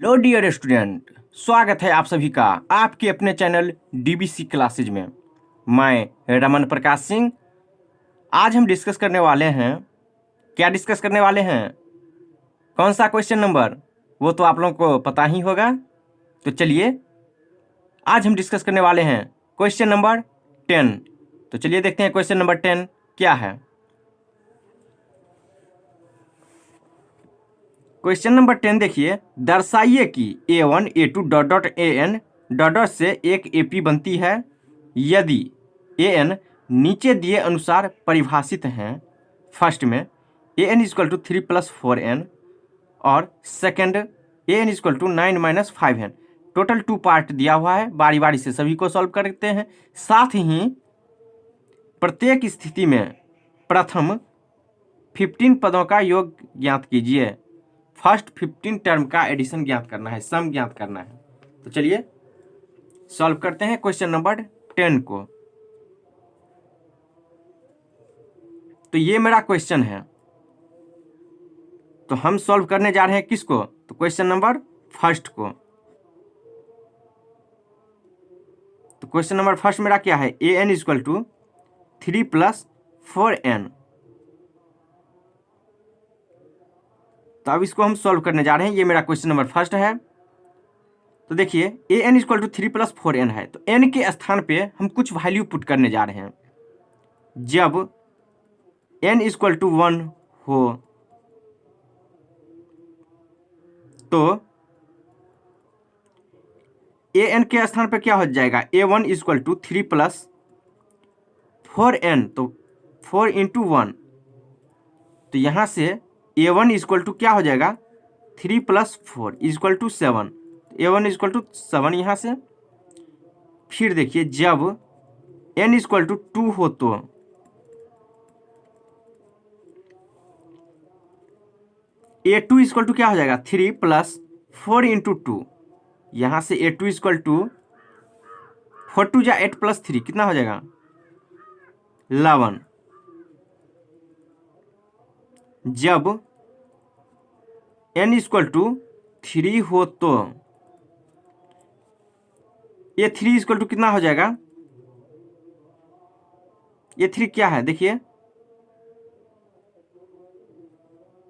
लो dear student, स्वागत है आप सभी का आपके अपने चैनल डीबीसी क्लासेज में। मैं रमन प्रकाश सिंह। आज हम डिस्कस करने वाले हैं। क्या डिस्कस करने वाले हैं? कौन सा क्वेश्चन नंबर? वो तो आप लोगों को पता ही होगा। तो चलिए, आज हम डिस्कस करने वाले हैं क्वेश्चन नंबर 10। तो चलिए देखते हैं क्वेश्चन नंबर 10 क्या है। क्वेश्चन नंबर 10 देखिए, दर्शाइए कि A1 A2 dot dot AN dot dot से एक AP बनती है यदि AN नीचे दिए अनुसार परिभाषित हैं। फर्स्ट में AN इक्वल टू 3+4N और second AN equal to 9-5N। Total 2 part दिया हुआ है, बारी बारी से सभी को सॉल्व करते हैं। साथ ही प्रत्येक स्थिति में प्रथम 15 पदों का योग ज्ञात कीजिए। फर्स्ट 15 टर्म का एडिशन ज्ञात करना है, सम ज्ञात करना है। तो चलिए सॉल्व करते हैं क्वेश्चन नंबर 10 को। तो ये मेरा क्वेश्चन है, तो हम सॉल्व करने जा रहे हैं किसको? तो क्वेश्चन नंबर फर्स्ट को। तो क्वेश्चन नंबर फर्स्ट मेरा क्या है? AN equal to 3+4N। तो अब इसको हम सॉल्व करने जा रहे हैं। ये मेरा क्वेश्चन नंबर फर्स्ट है। तो देखिए, AN इक्वल टू 3+4N है, तो N के स्थान पे हम कुछ वैल्यू पुट करने जा रहे हैं। जब N इक्वल टू 1 हो तो AN के स्थान पे क्या हो जाएगा? A1 इक्वल टू 3+4N, तो 4 इंटू 1। तो यहाँ से A1 इक्वल टू क्या हो जाएगा? 3+4 equal to 7। A1 equal to 7 यहाँ से। फिर देखिए, जब N इक्वल टू 2 हो तो A2 इक्वल टू क्या हो जाएगा? 3+4 इंटू 2। यहाँ से A2 इक्वल टू 4 2 जा 8+3 कितना हो जाएगा? 11। जब N इक्वल टू 3 हो तो A3 इक्वल टू कितना हो जाएगा? A3 क्या है? देखिए,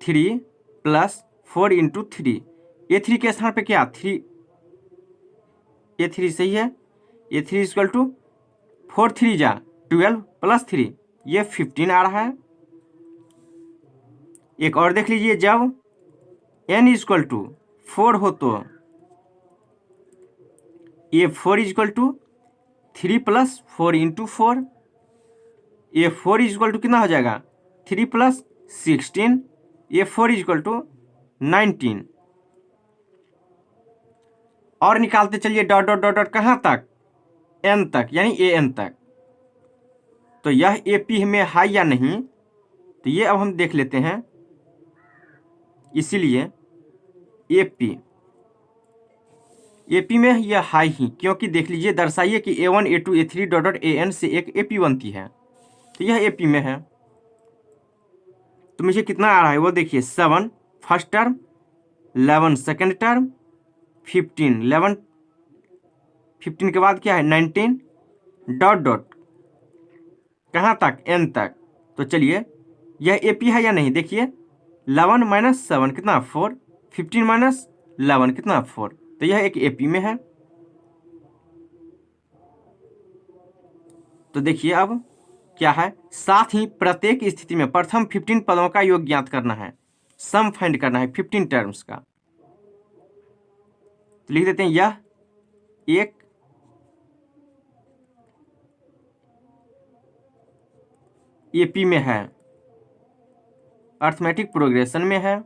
3+4 इंटू 3। A3 के स्थान पे क्या? 3। A3 सही है। A3 इक्वल टू 4 3 जा 12+3, ये 15 आ रहा है। एक और देख लीजिए, जब N इक्वल टू 4 हो तो ये 4 इक्वल टू 3+4 इंटू 4। ये 4 इक्वल टू कितना हो जाएगा? 3+16। ये 4 इक्वल टू 19। और निकालते चलिए डॉट डॉट डॉट डॉट कहाँ तक? N तक, यानी AN तक। तो यह AP में है या नहीं, तो ये अब हम देख लेते हैं। इसीलिए AP में यह हाई ही, क्योंकि देख लीजिए, दर्शाइए कि A1 A2 A3 dot dot AN से एक AP बनती है, तो यह AP में है। तो मुझे कितना आ रहा है वो देखिए, 7 फर्स्ट टर्म, 11 सेकेंड टर्म, 15 11 15 के बाद क्या है? 19 डॉट डॉट कहाँ तक? N तक। तो चलिए, यह AP है या नहीं? देखिए, 11 - 7 कितना? 4। 15 - 11 कितना? 4। तो यह एक AP में है। तो देखिए अब क्या है? साथ ही प्रत्येक स्थिति में प्रथम 15 पदों का योग ज्ञात करना है, सम फाइंड करना है 15 टर्म्स का। तो लिख देते हैं, यह एक AP में है, अर्थमेटिक प्रोग्रेशन में है।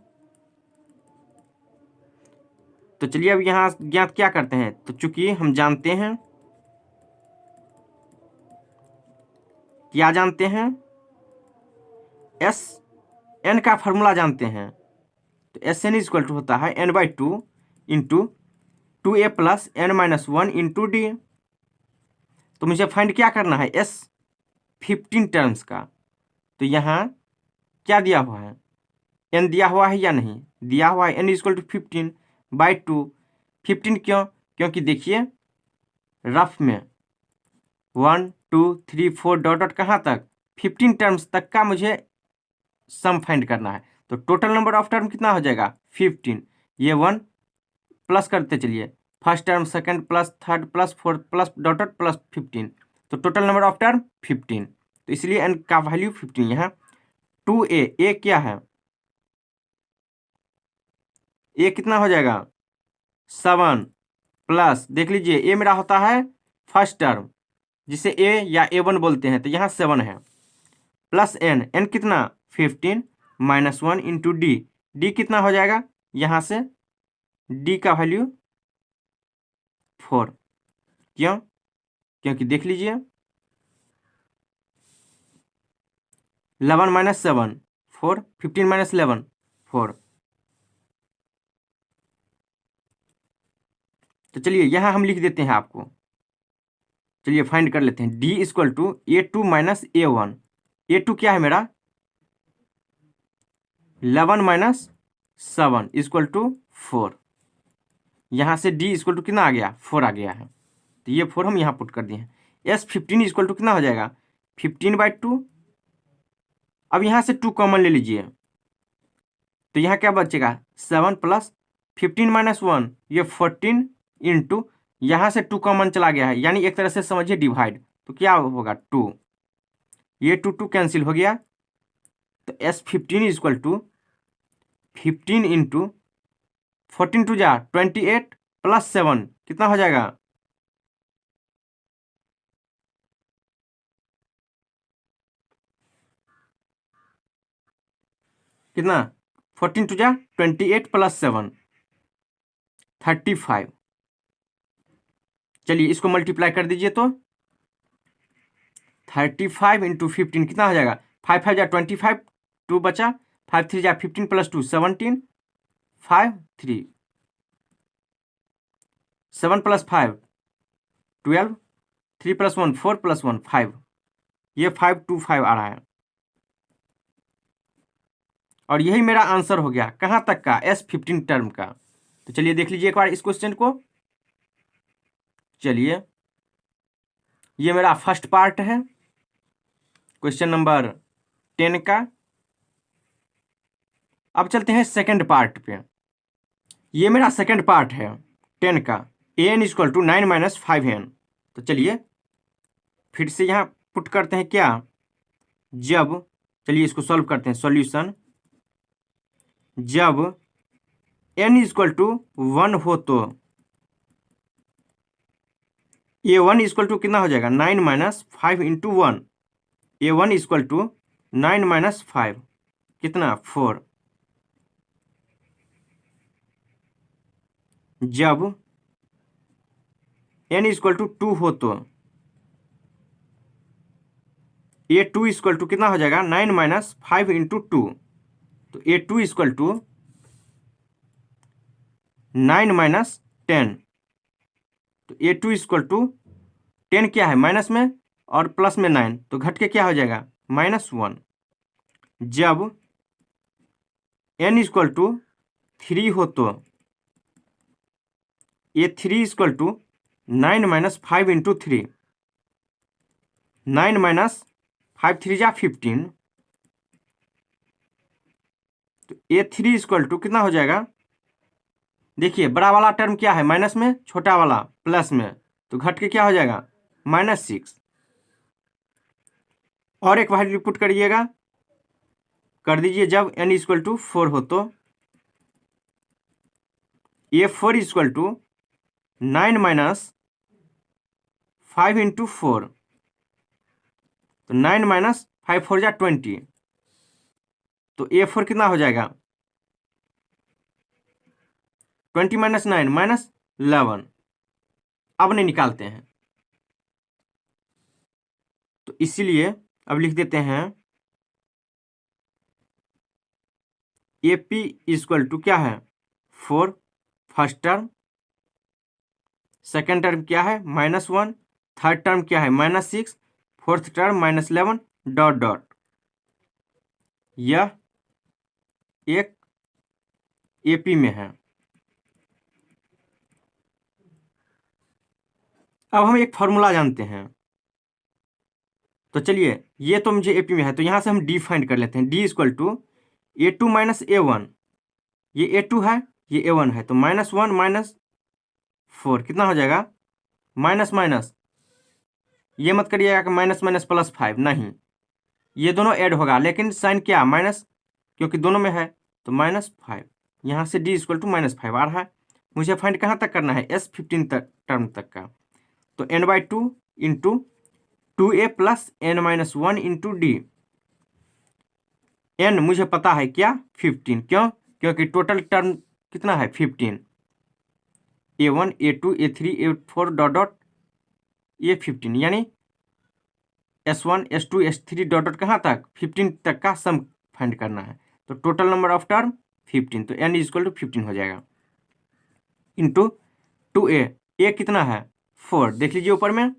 तो चलिए अब यहाँ ज्ञात क्या करते हैं? तो चूंकि हम जानते हैं, क्या जानते हैं? SN का फॉर्मूला जानते हैं। तो SN इक्वल टू होता है N/2 into 2A plus N - 1 into D। तो मुझे फाइंड क्या करना है? 15 टर्म्स का। तो यहाँ क्या दिया हुआ है? N दिया हुआ है या नहीं? दिया हुआ है N इक्वल टू 15। बाई 2। 15 क्यों? क्योंकि देखिए रफ में 1 2 3 4 डॉट डॉट कहाँ तक 15 टर्म्स तक का मुझे सम फाइंड करना है। तो टोटल नंबर ऑफ टर्म कितना हो जाएगा 15। ये 1 प्लस करते चलिए, first term second plus third plus fourth plus dot dot plus 15। तो टोटल नंबर ऑफ टर्म 15। तो इसलिए एन का वैल्यू 15 यहाँ 2a। ए क्या है? ए कितना हो जाएगा 7 प्लस देख लीजिए ए मेरा होता है फर्स्ट टर्म जिसे ए या A1 बोलते हैं, तो यहाँ 7 है प्लस एन। एन कितना 15 माइनस 1 इंटू डी। डी कितना हो जाएगा यहाँ से डी का वैल्यू 4। क्यों? क्योंकि देख लीजिए 11 माइनस 7 4, 15 माइनस 11 4। तो चलिए यहाँ हम लिख देते हैं आपको। चलिए फाइंड कर लेते हैं। D equal to A2 minus A1। A2 क्या है मेरा 11 माइनस 7 इक्वल टू 4। यहाँ से डी इक्वल टू कितना आ गया 4 आ गया है। तो ये 4 हम यहाँ पुट कर दिए हैं। एस 15 इक्वल टू कितना हो जाएगा 15/2। अब यहाँ से 2 कॉमन ले लीजिए, तो यहाँ क्या बचेगा 7 प्लस 15 माइनस 1 ये 14 इंटू यहाँ से 2 कॉमन चला गया है, यानी एक तरह से समझिए डिवाइड। तो क्या होगा 2, ये 2 कैंसिल हो गया। तो S15 equal to 15 into 14 to जा 28 प्लस 7 कितना हो जाएगा कितना 14 टू जा 28 प्लस 7 35। चलिए इसको मल्टीप्लाई कर दीजिए, तो 35 इंटू 15 कितना हो जाएगा 5 5 जा 25 2 बचा 5 3 जा 15 प्लस 2 17 5 3 7 प्लस 5 12 3 प्लस 1 4 प्लस 1 5। ये 525 आ रहा है और यही मेरा आंसर हो गया कहाँ तक का S15 टर्म का। तो चलिए देख लीजिए एक बार इस क्वेश्चन को। चलिए ये मेरा फर्स्ट पार्ट है क्वेश्चन नंबर 10 का। अब चलते हैं सेकंड पार्ट पे। ये मेरा सेकंड पार्ट है 10 का। an equal to 9 minus 5n। तो चलिए फिर से यहाँ पुट करते हैं क्या, जब चलिए इसको सॉल्व करते हैं। सॉल्यूशन जब n इक्वल टू 1 हो तो a1 इक्वल टू कितना हो जाएगा 9 minus 5 into 1। a1 equal to 9 minus 5 कितना 4। जब n इक्वल टू 2 हो तो a2 इक्वल टू कितना हो जाएगा 9 माइनस 5 इंटू 2। तो a2 इक्वल टू 9 माइनस 10। तो a2 इक्वल टू 10 क्या है माइनस में और प्लस में 9, तो घट के क्या हो जाएगा -1। जब n इक्वल टू 3 हो तो a3 equal to 9 minus 5 into 3। 9 minus 5 3 जा 15। तो a3 इक्वल टू कितना हो जाएगा, देखिए बड़ा वाला टर्म क्या है माइनस में, छोटा वाला प्लस में, तो घट के क्या हो जाएगा -6। और एक वैल्यू पुट करिएगा, कर दीजिए जब n इक्वल टू 4 हो तो a4 equal to 9 minus 5 into 4। तो 9 माइनस 5 4 जा 20। तो a4 कितना हो जाएगा 20 माइनस 9 माइनस 11। अब नहीं निकालते हैं, तो इसीलिए अब लिख देते हैं AP इक्वल टू क्या है 4 फर्स्ट टर्म, सेकेंड टर्म क्या है -1, थर्ड टर्म क्या है -6, फोर्थ टर्म -11 डॉट डॉट। यह एक AP में है। अब हम एक फॉर्मूला जानते हैं, तो चलिए ये तो मुझे एपी में है, तो यहाँ से हम डी फाइंड कर लेते हैं। D equal to A2 minus A1, ये A2 है, ये A1 है, तो -1 -4 कितना हो जाएगा? माइनस माइनस, ये मत करिएगा कि माइनस माइनस +5, नहीं, ये दोनों ऐड होगा, लेकिन साइन क्या माइनस, क्योंकि दोनों में है, तो -5। यहाँ से D इक्वल टू -5 आ रहा है। मुझे फाइंड कहाँ तक करना है? S15 तक, टर्म तक का। तो n/2 into 2a plus n-1 into D. n मुझे पता है क्या? 15। क्यों? क्योंकि टोटल टर्म कितना है? 15। A1 A2 A3 A4 dot dot A15, यानी S1 S2 S3 dot dot कहाँ तक? 15 तक का सम फाइंड करना है। तो टोटल नंबर ऑफ टर्म 15, तो n इक्वल टू 15 हो जाएगा, इंटू 2a, a कितना है? 4, देख लीजिए ऊपर में,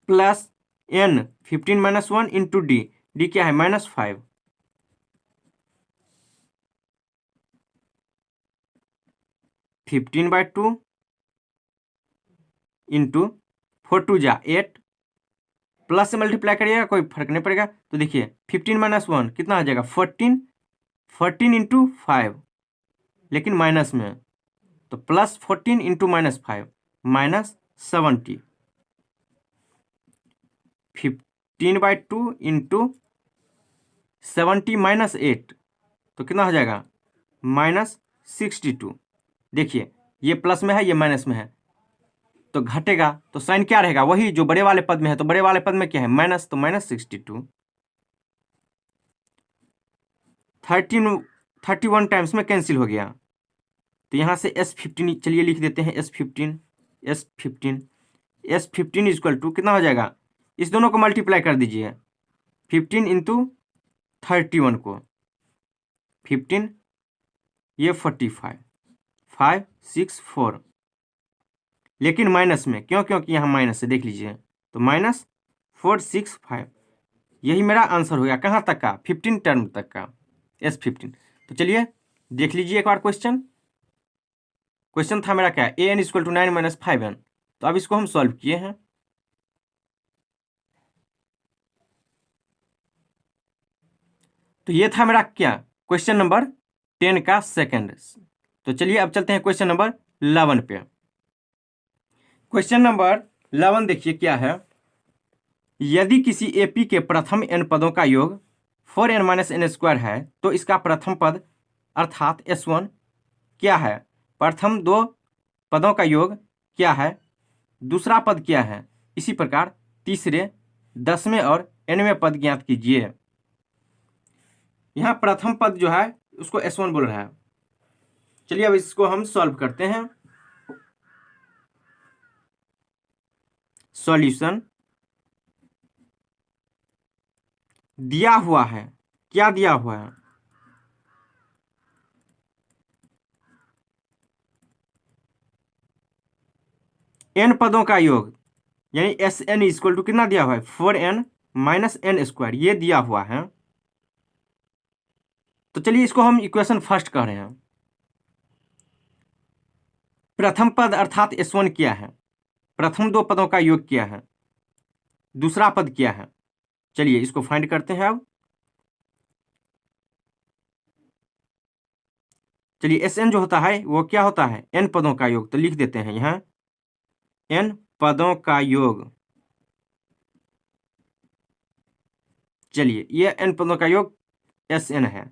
plus n 15 minus 1 into D, D क्या है? -5। फिफ्टीन बाई 2 इंटू 4 2 जा 8, प्लस से मल्टीप्लाई करिएगा कोई फर्क नहीं पड़ेगा। तो देखिए 15 माइनस 1 कितना आ जाएगा? 14, 14 इंटू 5, लेकिन माइनस में, तो +14 इंटू -5 -70। 15/2 इंटू 70 माइनस 8, तो कितना हो जाएगा? -62। देखिए ये प्लस में है, ये माइनस में है, तो घटेगा, तो साइन क्या रहेगा? वही जो बड़े वाले पद में है, तो बड़े वाले पद में क्या है? माइनस, तो -62। 31 टाइम्स में कैंसिल हो गया, तो यहाँ से S15 चलिए लिख देते हैं। S15 इक्वल टू कितना हो जाएगा? इस दोनों को मल्टीप्लाई कर दीजिए, 15 इंटू 31 को 15, ये 45, 5 6 4, लेकिन माइनस में, क्यों? क्योंकि यहाँ माइनस है, देख लीजिए, तो -465, यही मेरा आंसर हो गया। कहाँ तक का? 15 टर्म तक का, S15। तो चलिए देख लीजिए एक बार क्वेश्चन था मेरा क्या? an equal to 9 minus 5n, तो अब इसको हम सॉल्व किए हैं। तो ये था मेरा क्या? क्वेश्चन नंबर 10 का सेकंड। तो चलिए अब चलते हैं क्वेश्चन नंबर 11 पे। क्वेश्चन नंबर 11 देखिए क्या है। यदि किसी एपी के प्रथम n पदों का योग 4n माइनस n स्क्वायर है, तो इसका प्रथम पद अर्थात S1 क्या है? प्रथम दो पदों का योग क्या है? दूसरा पद क्या है? इसी प्रकार तीसरे, 10वें और nवें पद ज्ञात कीजिए। यहाँ प्रथम पद जो है उसको S1 बोल रहा है। चलिए अब इसको हम सॉल्व करते हैं। सॉल्यूशन दिया हुआ है, क्या दिया हुआ है? n पदों का योग, यानी Sn इक्वल टू कितना दिया हुआ है? 4n माइनस n स्क्वायर, ये दिया हुआ है। तो चलिए इसको हम इक्वेशन फर्स्ट कह रहे हैं। प्रथम पद अर्थात S1 क्या है? प्रथम दो पदों का योग क्या है? दूसरा पद क्या है? चलिए इसको फाइंड करते हैं। अब चलिए Sn जो होता है वो क्या होता है? n पदों का योग, तो लिख देते हैं यहाँ n पदों का योग। चलिए ये n पदों का योग Sn है,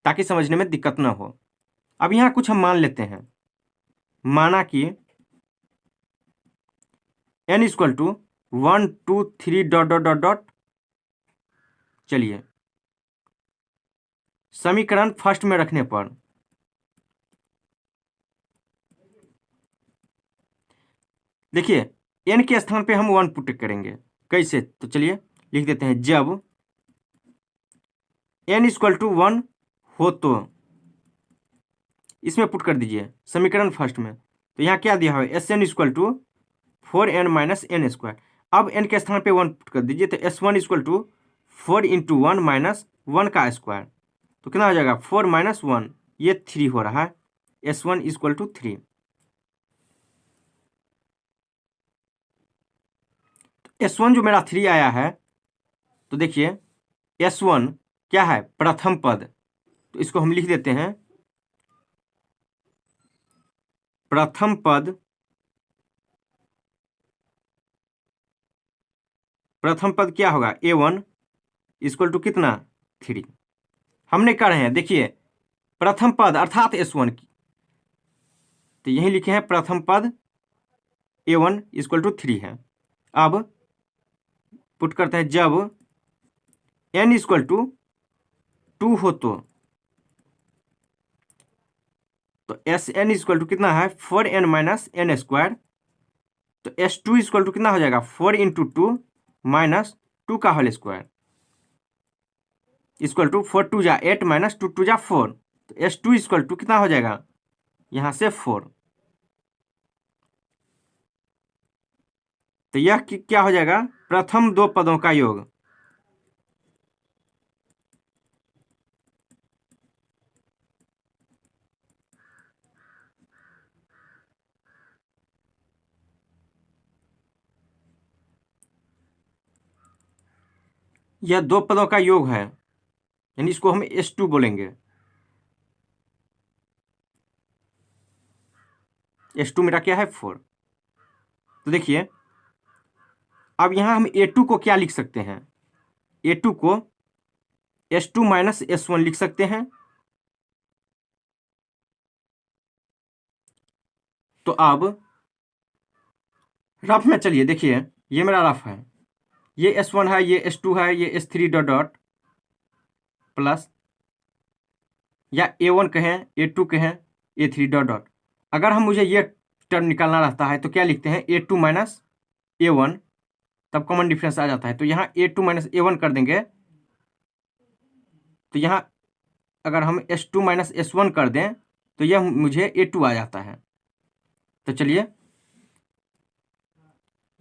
ताकि समझने में दिक्कत ना हो। अब यहाँ कुछ हम मान लेते हैं। माना कि n equal to 1 2 3 dot dot dot dot. चलिए समीकरण फर्स्ट में रखने पर देखिए n के स्थान पे हम 1 पुट करेंगे। कैसे? तो चलिए लिख देते हैं, जब n इक्वल टू 1 हो तो इसमें पुट कर दीजिए समीकरण फर्स्ट में। तो यहाँ क्या दिया है? Sn equal to 4n minus n square. अब n के स्थान पे 1 पुट कर दीजिए, तो S1 equal to 4 into 1 minus 1 का स्क्वायर, तो कितना हो जाएगा? 4 माइनस 1, ये 3 हो रहा है। S1 equal to 3। S1 जो मेरा 3 आया है, तो देखिए S1 क्या है, प्रथम पद, तो इसको हम लिख देते हैं प्रथम पद, प्रथम पद क्या होगा, A1 इक्वल टू कितना, 3। हमने कर रहे हैं, देखिए प्रथम पद अर्थात S1 की, तो यही लिखे हैं प्रथम पद A1 इक्वल टू 3 है। अब पुट करते हैं, जब n इक्वल टू 2 हो तो Sn इक्वल टू कितना है, 4n माइनस एन स्क्वायर, तो S2 इक्वल टू कितना हो जाएगा, 4 इंटू 2 माइनस 2 का होल स्क्वायर इक्वल टू 4 2 जा 8 माइनस 2 2 जा 4, तो S2 इक्वल टू कितना हो जाएगा, यहाँ से 4। तो यह क्या हो जाएगा, प्रथम दो पदों का योग। यह दो पदों का योग है, यानी इसको हम S2 बोलेंगे। S2 मेरा क्या है, 4। तो देखिए अब यहां हम A2 को क्या लिख सकते हैं, A2 को S2 माइनस S1 लिख सकते हैं। तो अब रफ में चलिए, देखिए ये मेरा रफ है, ये S1 है, ये S2 है, ये S3 डॉट डॉट प्लस, या A1 कहें, A2 कहें, A3 डॉट डॉट। अगर हम मुझे ये टर्म निकालना रहता है तो क्या लिखते हैं, A2 माइनस A1, तब कॉमन डिफरेंस आ जाता है, तो यहाँ A2 माइनस A1 कर देंगे, तो यहाँ अगर हम S2 माइनस S1 कर दें तो यह मुझे A2 आ जाता है। तो चलिए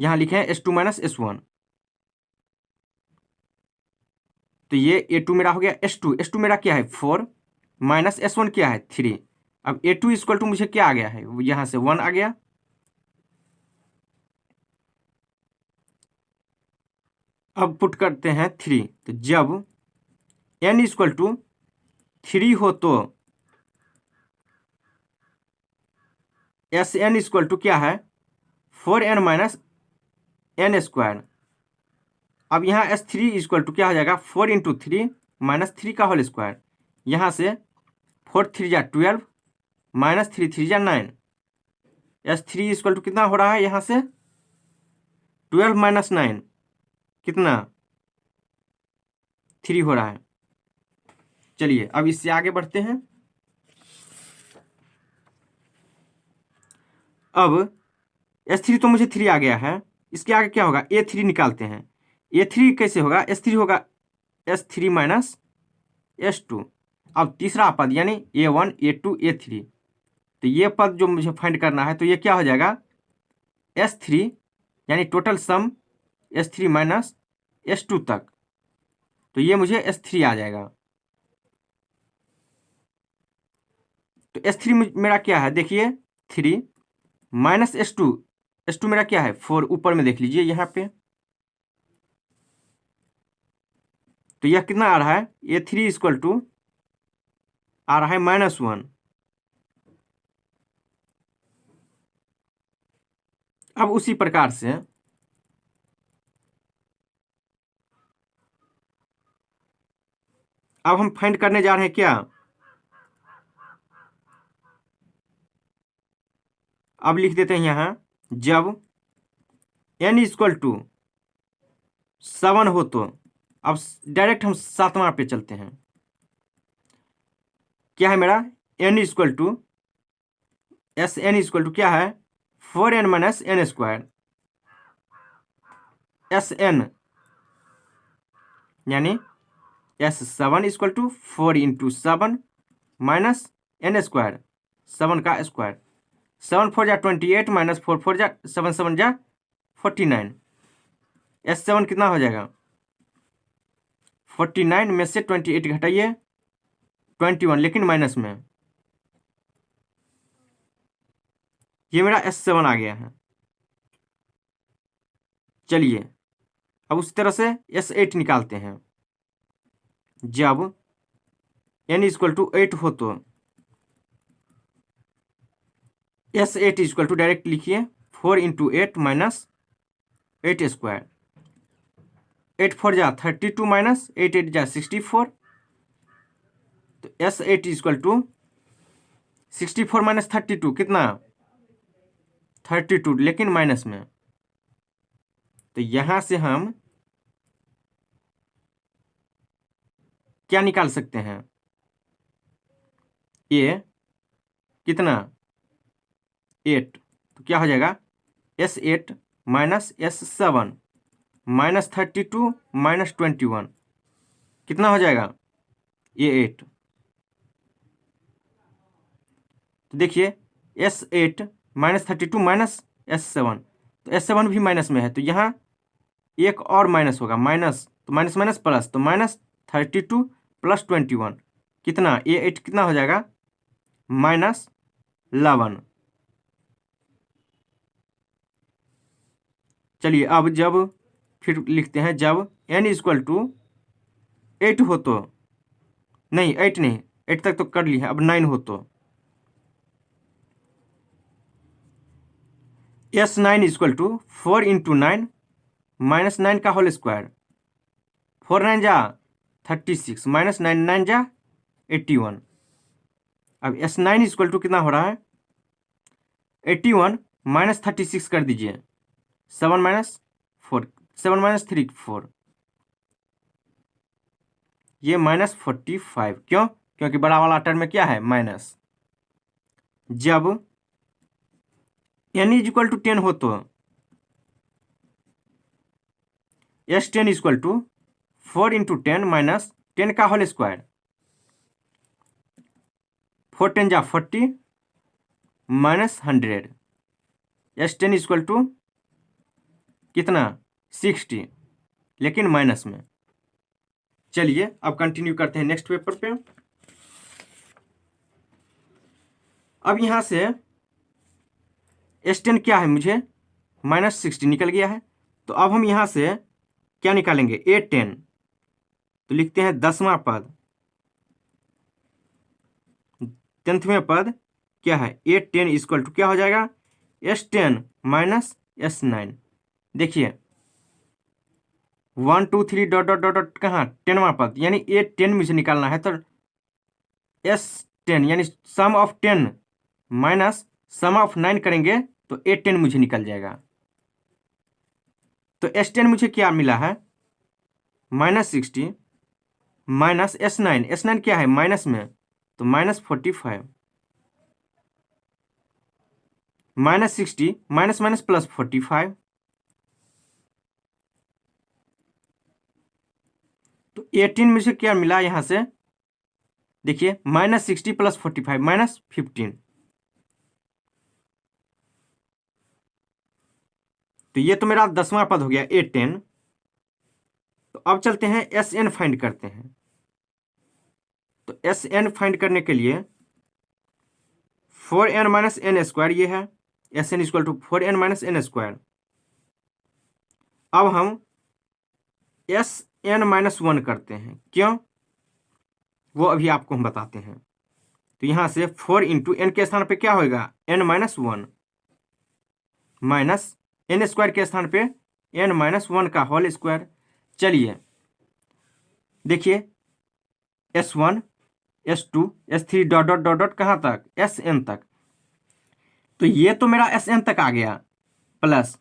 यहाँ लिखें S2 माइनस S1, तो ये A2 मेरा हो गया S2 मेरा क्या है, 4 माइनस S1 क्या है, 3। अब A2 इक्वल टू मुझे क्या आ गया है, यहाँ से 1 आ गया। अब पुट करते हैं 3, तो जब n इक्वल टू 3 हो तो Sn इक्वल टू क्या है, 4n माइनस एन स्क्वायर। अब यहाँ S3 इक्वल टू क्या हो जाएगा, 4 इंटू 3 माइनस 3 का होल स्क्वायर, यहाँ से 4 3 जा 12 माइनस 3 3 जा 9। S3 इक्वल टू कितना हो रहा है, यहाँ से 12 माइनस 9 कितना, 3 हो रहा है। चलिए अब इससे आगे बढ़ते हैं। अब S3 तो मुझे 3 आ गया है, इसके आगे क्या होगा, A3 निकालते हैं। A3 कैसे होगा, S3 होगा S3 माइनस S2। अब तीसरा पद यानी A1 A2 A3, तो ये पद जो मुझे फाइंड करना है, तो ये क्या हो जाएगा, S3 यानी total sum S3 minus S2 तक, तो ये मुझे S3 आ जाएगा। तो S3 मेरा क्या है, देखिए 3 माइनस S2 मेरा क्या है, 4, ऊपर में देख लीजिए यहाँ पे, तो यह कितना आ रहा है, A3 इक्वल टू आ रहा है -1। अब उसी प्रकार से अब हम फाइंड करने जा रहे हैं क्या, अब लिख देते हैं यहाँ, जब n इक्वल टू 7 हो तो, अब डायरेक्ट हम 7वां पे चलते हैं। क्या है मेरा, n equal to Sn equal to क्या है, 4n minus n square. Sn यानी S7 equal to 4 into 7 minus n square, 7 का स्क्वायर, 7 4 जा 28 माइनस 4 4 जा 7 7 जा 49। S7 कितना हो जाएगा, 49 में से 28 घटाइए 21, लेकिन माइनस में, ये मेरा S7 आ गया है। चलिए अब उस तरह से S8 निकालते हैं। जब n इक्वल टू 8 हो तो S8 इक्वल टू डायरेक्ट लिखिए 4 इंटू 8 माइनस 8 स्क्वायर। 8 4 जा 32 माइनस 8 8 जा 64। तो S8 इक्वल टू 64 माइनस 32 कितना 32, लेकिन माइनस में। तो यहां से हम क्या निकाल सकते हैं? ये कितना 8, तो क्या हो जाएगा S8 minus S7 minus 32 minus 21 कितना हो जाएगा ये 8। तो देखिए S8 माइनस 32 माइनस S7, तो S7 भी माइनस में है, तो यहाँ एक और माइनस होगा, माइनस तो माइनस माइनस प्लस, तो माइनस 32 प्लस 21 कितना ये 8 कितना हो जाएगा माइनस 11। चलिए अब जब फिर लिखते हैं जब n इक्वल टू 8 हो तो, नहीं 8 नहीं, 8 तक तो कर ली है, अब 9 हो तो S9 equal to 4 into 9 minus 9 का होल स्क्वायर। 4 9 जा 36 माइनस 9 9 जा 81। अब S9 इक्वल टू कितना हो रहा है 81 माइनस 36 कर दीजिए, 7 माइनस 4, 7 माइनस 3 4, ये माइनस 45। क्यों? क्योंकि बड़ा वाला टर्म में क्या है माइनस। जब n इक्वल टू 10 हो तो S10 equal to 4 into 10 minus 10 का होल स्क्वायर। 4 10 जा 40 माइनस 100। S10 इक्वल टू कितना 60, लेकिन माइनस में। चलिए अब कंटिन्यू करते हैं नेक्स्ट पेपर पे। अब यहां से S10 क्या है मुझे माइनस 60 निकल गया है, तो अब हम यहां से क्या निकालेंगे A10, तो लिखते हैं 10वां पद, 10वें पद क्या है A10 इक्वल टू क्या हो जाएगा S10 माइनस S9। देखिए 1 2 3 डॉट डॉट डॉट डॉट कहाँ 10वां पद, यानी A10 मुझे निकालना है, तो S10 यानी सम ऑफ 10 माइनस सम ऑफ 9 करेंगे तो A10 मुझे निकल जाएगा। तो S10 मुझे क्या मिला है माइनस 60 माइनस S9 क्या है माइनस में, तो minus 45 minus 60 minus minus plus 45। तो 18 मुझे क्या मिला यहां से, देखिए माइनस 60 प्लस 45 माइनस 15। तो ये तो मेरा 10वां पद हो गया A10। तो अब चलते हैं SN फाइंड करते हैं। तो SN फाइंड करने के लिए 4n माइनस एन स्क्वायर ये है, SN equal to 4n minus n square. अब हम SN माइनस 1 करते हैं, क्यों वो अभी आपको हम बताते हैं। तो यहां से 4 इंटू एन के स्थान पे क्या होगा n minus 1 minus n square के स्थान पे n माइनस 1 का होल स्क्वायर। चलिए देखिए S1 S2 S3 dot dot dot dot कहाँ तक Sn तक। तो ये तो मेरा Sn तक आ गया, plus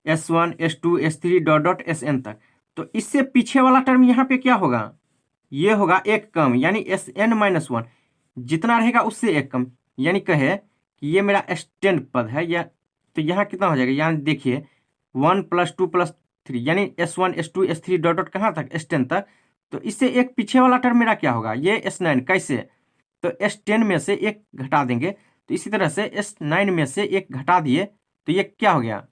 S1 S2 S3 dot dot Sn तक। तो इससे पीछे वाला टर्म यहाँ पे क्या होगा, ये होगा एक कम, यानी Sn माइनस 1 जितना रहेगा उससे एक कम, यानी कहे कि ये मेरा S10 पद है या, तो यहाँ कितना हो जाएगा, यहाँ देखिए 1 प्लस 2 प्लस 3 यानी S1 S2 S3 dot dot कहाँ तक S10 तक। तो इससे एक पीछे वाला टर्म मेरा क्या होगा ये S9। कैसे, तो S10 में से एक घटा देंगे, तो इसी तरह से S9 में से एक घटा दिए तो ये क्या हो गया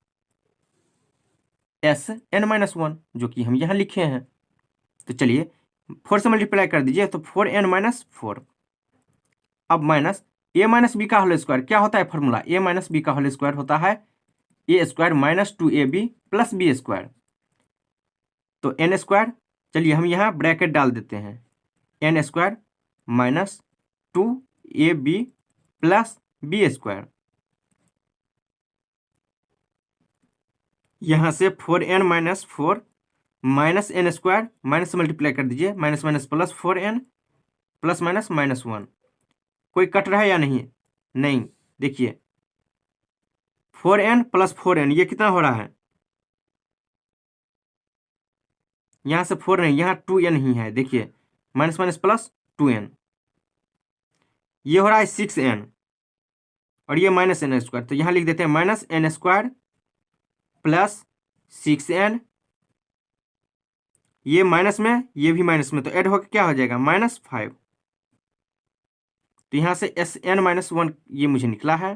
Sn माइनस 1, जो कि हम यहाँ लिखे हैं। तो चलिए 4 से मल्टीप्लाई कर दीजिए, तो 4n माइनस 4। अब माइनस ए माइनस बी का होल स्क्वायर क्या होता है फॉर्मूला, ए माइनस बी का होल स्क्वायर होता है a square minus 2ab plus b square. तो एन स्क्वायर, चलिए हम यहाँ ब्रैकेट डाल देते हैं, n square minus 2ab plus b square. यहाँ से 4n minus 4 minus n square minus multiply कर दीजिए, minus minus plus 4n plus minus minus 1। कोई कट रहा है या नहीं? नहीं। देखिए 4n प्लस 4n ये कितना हो रहा है, यहाँ से 4 नहीं, यहाँ 2n ही है। देखिए माइनस माइनस प्लस 2n, ये हो रहा है 6n और ये माइनस एन स्क्वायर। तो यहाँ लिख देते हैं minus n square plus 6n, ये माइनस में ये भी माइनस में, तो ऐड होकर क्या हो जाएगा -5। तो यहाँ से Sn माइनस 1 ये मुझे निकला है।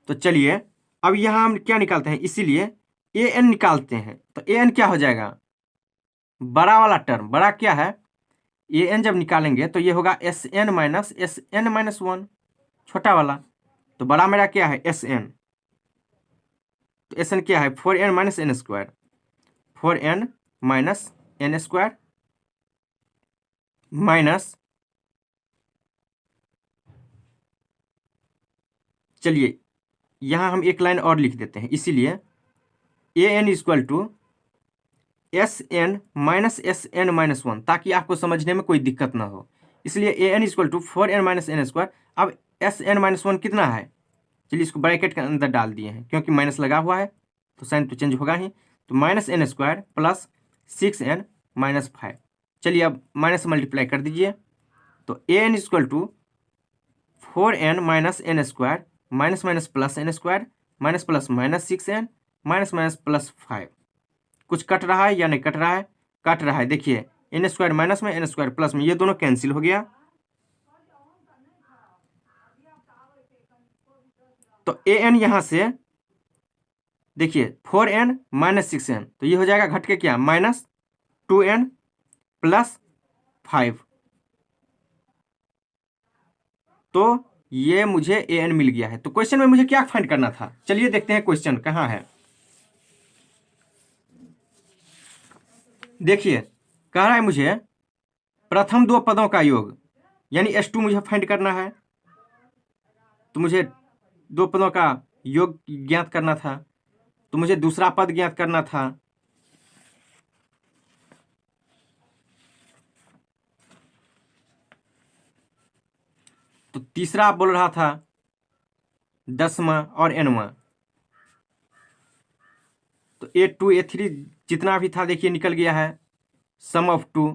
तो चलिए अब यहाँ हम क्या निकालते हैं, इसीलिए an निकालते हैं। तो an क्या हो जाएगा, बड़ा वाला टर्म, बड़ा क्या है an जब निकालेंगे तो ये होगा Sn माइनस Sn - 1, छोटा वाला। तो बड़ा मेरा क्या है Sn, तो Sn क्या है 4n minus n square, 4n minus n square minus, चलिए यहाँ हम एक लाइन और लिख देते हैं, इसीलिए an equal to Sn minus Sn - 1, ताकि आपको समझने में कोई दिक्कत ना हो। इसलिए an equal to 4n minus n square. अब Sn - 1 कितना है, चलिए इसको ब्रैकेट के अंदर डाल दिए हैं, क्योंकि माइनस लगा हुआ है तो साइन तो चेंज होगा ही। तो minus n square plus 6n minus 5। चलिए अब माइनस मल्टीप्लाई कर दीजिए, तो an equal to 4n minus n square minus minus plus n square minus plus minus 6n minus minus plus 5। कुछ कट रहा है या नहीं कट रहा है, कट रहा है। देखिए एन स्क्वायर माइनस में एन स्क्वायर प्लस में, ये दोनों कैंसिल हो गया। तो an यहाँ से देखिए 4n माइनस 6n, तो ये हो जाएगा घट के क्या माइनस 2n प्लस 5। तो ये मुझे an मिल गया है। तो क्वेश्चन में मुझे क्या फाइंड करना था, चलिए देखते हैं क्वेश्चन कहाँ है। देखिए कह रहा है मुझे प्रथम दो पदों का योग, यानी S2 मुझे फाइंड करना है। तो मुझे दो पदों का योग ज्ञात करना था, तो मुझे दूसरा पद ज्ञात करना था। तो तीसरा बोल रहा था 10वां और nवां। तो A2 A3 जितना भी था देखिए निकल गया है, सम ऑफ 2,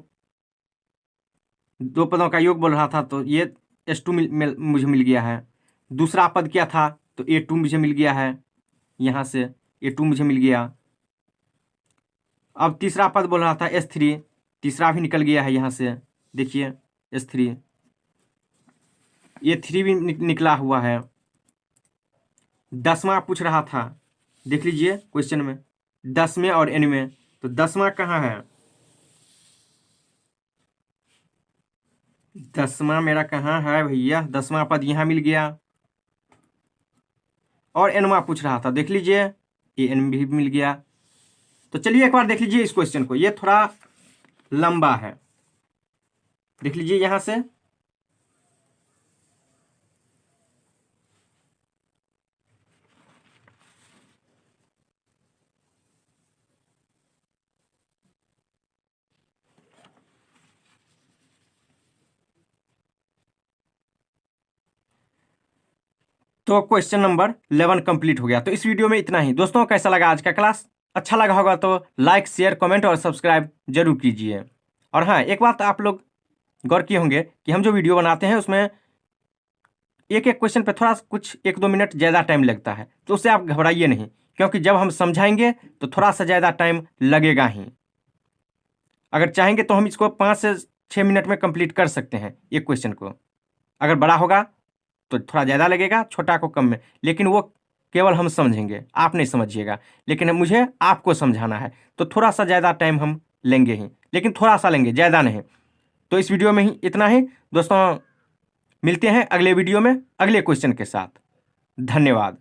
दो पदों का योग बोल रहा था, तो ये S2 मुझे मिल गया है। दूसरा पद क्या था, तो A2 मुझे मिल गया है, यहाँ से A2 मुझे मिल गया। अब तीसरा पद बोल रहा था S3, तीसरा भी निकल गया है यहाँ से, देखिए S3, A3 भी निकला हुआ है। 10वां पूछ रहा था, देख लीजिए क्वेश्चन में 10वें और n में, तो 10वां कहाँ है, 10वां मेरा कहाँ है भैया, 10वां पद यहाँ मिल गया। और nवां पूछ रहा था, देख लीजिए an भी मिल गया। तो चलिए एक बार देख लीजिए इस क्वेश्चन को, ये थोड़ा लंबा है, देख लीजिए यहाँ से। तो क्वेश्चन नंबर 11 कंप्लीट हो गया। तो इस वीडियो में इतना ही। दोस्तों कैसा लगा आज का क्लास, अच्छा लगा होगा तो लाइक शेयर कमेंट और सब्सक्राइब जरूर कीजिए। और हाँ, एक बात आप लोग गौर किए होंगे कि हम जो वीडियो बनाते हैं उसमें एक एक क्वेश्चन पे थोड़ा कुछ 1-2 मिनट ज़्यादा टाइम लगता है, तो उससे आप घबराइए नहीं, क्योंकि जब हम समझाएंगे तो थोड़ा सा ज़्यादा टाइम लगेगा ही। अगर चाहेंगे तो हम इसको 5 से 6 मिनट में कंप्लीट कर सकते हैं एक क्वेश्चन को। अगर बड़ा होगा तो थोड़ा ज़्यादा लगेगा, छोटा को कम में, लेकिन वो केवल हम समझेंगे, आप नहीं समझिएगा। लेकिन मुझे आपको समझाना है, तो थोड़ा सा ज़्यादा टाइम हम लेंगे ही, लेकिन थोड़ा सा लेंगे, ज़्यादा नहीं। तो इस वीडियो में ही इतना ही दोस्तों। मिलते हैं अगले वीडियो में अगले क्वेश्चन के साथ। धन्यवाद।